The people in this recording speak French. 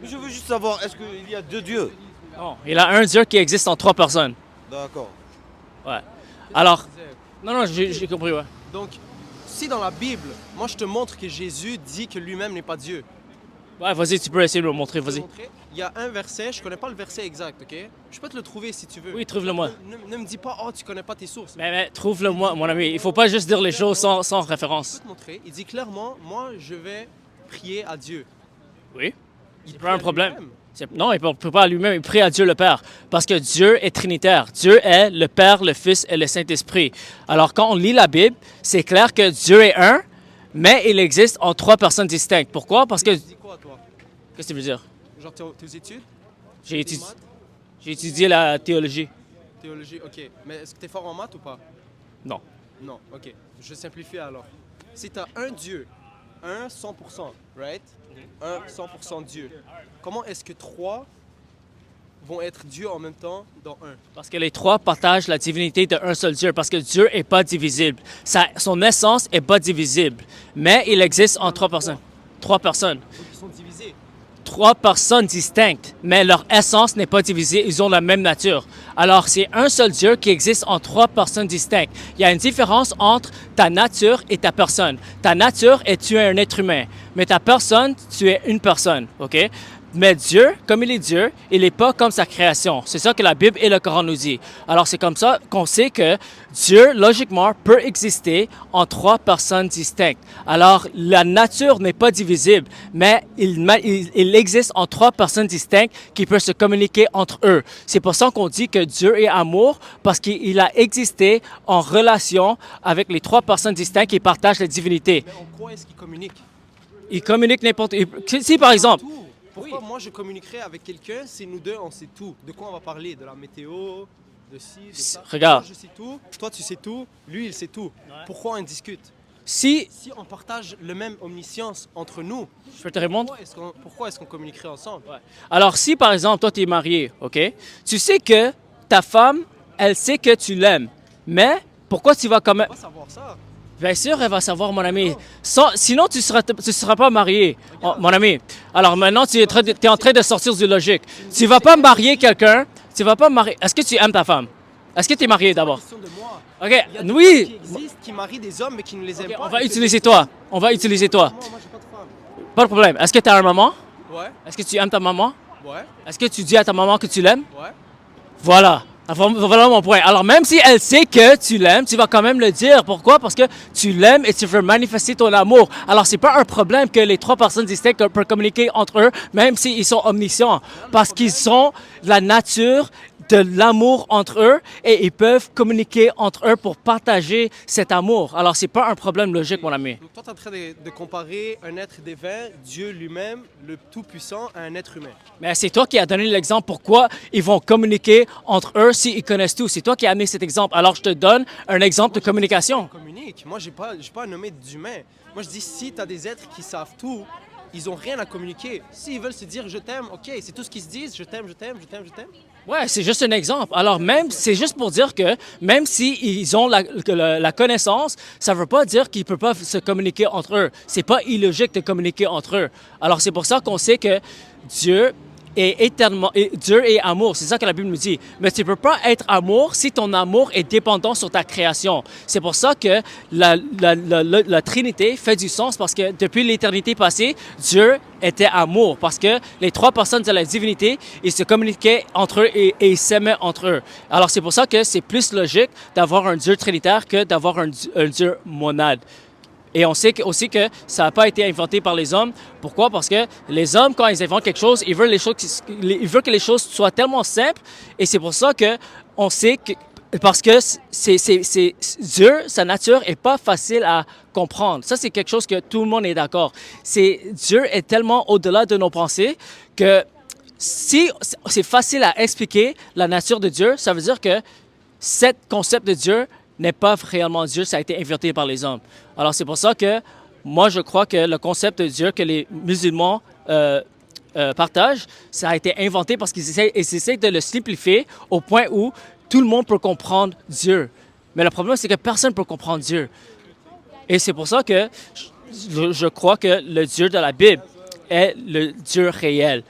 Je veux juste savoir, est-ce qu'il y a deux dieux? Non, il y a un Dieu qui existe en trois personnes. D'accord. Ouais. Qu'est-ce que Alors, tu disais? non, non, j'ai compris, ouais. Donc, si dans la Bible, moi je te montre que Jésus dit que lui-même n'est pas Dieu. Ouais, vas-y, tu peux essayer de me montrer, Je peux te vas-y. montrer. Il y a un verset, je connais pas le verset exact, ok? Je peux te le trouver si tu veux. Oui, trouve-le-moi. Ne me dis pas, oh, tu connais pas tes sources. Mais trouve-le-moi, mon ami. Il faut pas juste dire les choses sans Je peux référence. te montrer. Il dit clairement, moi je vais prier à Dieu. Oui. Il C'est prie pas un à problème. lui-même. Non, il ne peut pas à lui-même, il prie à Dieu le Père. Parce que Dieu est trinitaire. Dieu est le Père, le Fils et le Saint-Esprit. Alors, quand on lit la Bible, c'est clair que Dieu est un, mais il existe en trois personnes distinctes. Pourquoi? Parce que... Tu dis quoi, toi? Qu'est-ce que tu veux dire? Genre tes études? J'ai Tes étudié, maths? j'ai étudié la théologie. Théologie, ok. Mais est-ce que tu es fort en maths ou pas? Non. Non, ok. Je simplifie alors. Si tu as un Dieu, un 100%, right? Un 100% Dieu. Comment est-ce que trois vont être Dieu en même temps dans un? Parce que les trois partagent la divinité d'un seul Dieu. Parce que Dieu n'est pas divisible. Son essence n'est pas divisible. Mais il existe en trois personnes. Trois personnes. Donc ils sont divisés. Trois personnes distinctes, mais leur essence n'est pas divisée, ils ont la même nature. Alors, c'est un seul Dieu qui existe en trois personnes distinctes. Il y a une différence entre ta nature et ta personne. Ta nature est tu es un être humain, mais ta personne, tu es une personne, OK? Mais Dieu, comme il est Dieu, il n'est pas comme sa création. C'est ça que la Bible et le Coran nous dit. Alors, c'est comme ça qu'on sait que Dieu, logiquement, peut exister en trois personnes distinctes. Alors, la nature n'est pas divisible, mais il existe en trois personnes distinctes qui peuvent se communiquer entre eux. C'est pour ça qu'on dit que Dieu est amour, parce qu'il a existé en relation avec les trois personnes distinctes qui partagent la divinité. Mais en quoi est-ce qu'ils communiquent? Il communique n'importe... Si, par exemple... Tout. Pourquoi moi je communiquerais avec quelqu'un si nous deux on sait tout? De quoi on va parler? De la météo? De ci, de ça? Regarde. Moi je sais tout, toi tu sais tout, lui il sait tout. Pourquoi on discute? Si... Si on partage le même omniscience entre nous, Je peux te répondre? pourquoi est-ce qu'on communiquerait ensemble? Alors, si par exemple, toi, tu es marié, OK? Tu sais que ta femme, elle sait que tu l'aimes. Mais pourquoi tu vas quand même. On va savoir ça. Bien sûr, elle va savoir, mon ami. Sinon, tu seras pas marié, mon ami. Alors maintenant, tu es en train de sortir du logique. Tu vas pas marier quelqu'un. Tu vas pas marier. Est-ce que tu aimes ta femme? Est-ce que tu es marié d'abord? C'est une question de moi. OK, Il y a des gens oui. qui existent, qui marient des hommes mais qui ne les aiment OK, pas. on va utiliser toi. On va utiliser toi. Moi j'ai pas de femme. Pas de problème. Est-ce que tu as une maman? Ouais, Est-ce que tu aimes ta maman? ouais, Est-ce que tu dis à ta maman que tu l'aimes? ouais. Voilà. Voilà mon point. Alors, même si elle sait que tu l'aimes, tu vas quand même le dire. Pourquoi? Parce que tu l'aimes et tu veux manifester ton amour. Alors, c'est pas un problème que les trois personnes distinctes peuvent communiquer entre eux, même s'ils sont omniscients. Parce qu'ils ont la nature de l'amour entre eux et ils peuvent communiquer entre eux pour partager cet amour. Alors, c'est pas un problème logique, mon ami. Donc toi tu es en train de comparer un être divin, Dieu lui-même, le Tout-Puissant, à un être humain. Mais c'est toi qui as donné l'exemple pourquoi ils vont communiquer entre eux s'ils connaissent tout. C'est toi qui as amené cet exemple. Alors, je te donne un exemple de communication. On communique. Moi j'ai pas à nommer d'humain. Moi je dis si tu as des êtres qui savent tout, ils ont rien à communiquer. S'ils veulent se dire je t'aime, ok, c'est tout ce qu'ils se disent, je t'aime, je t'aime, je t'aime, je t'aime. Ouais, c'est juste un exemple. Alors même, c'est juste pour dire que même s'ils ont la connaissance, ça ne veut pas dire qu'ils ne peuvent pas se communiquer entre eux. C'est pas illogique de communiquer entre eux. Alors c'est pour ça qu'on sait que Dieu est éternellement, Dieu est amour. C'est ça que la Bible nous dit. Mais tu ne peux pas être amour si ton amour est dépendant sur ta création. C'est pour ça que la Trinité fait du sens parce que depuis l'éternité passée, Dieu était amour parce que les trois personnes de la divinité, ils se communiquaient entre eux et ils s'aimaient entre eux. Alors c'est pour ça que c'est plus logique d'avoir un Dieu trinitaire que d'avoir un Dieu monade. Et on sait aussi que ça n'a pas été inventé par les hommes. Pourquoi? Parce que les hommes, quand ils inventent quelque chose, ils veulent que les choses soient tellement simples. Et c'est pour ça que on sait que parce que c'est Dieu, sa nature est pas facile à comprendre. Ça, c'est quelque chose que tout le monde est d'accord. Dieu est tellement au-delà de nos pensées que si c'est facile à expliquer la nature de Dieu, ça veut dire que ce concept de Dieu n'est pas réellement Dieu, ça a été inventé par les hommes. Alors c'est pour ça que moi je crois que le concept de Dieu que les musulmans partagent, ça a été inventé parce qu'ils essaient de le simplifier au point où tout le monde peut comprendre Dieu. Mais le problème c'est que personne ne peut comprendre Dieu. Et c'est pour ça que je crois que le Dieu de la Bible est le Dieu réel.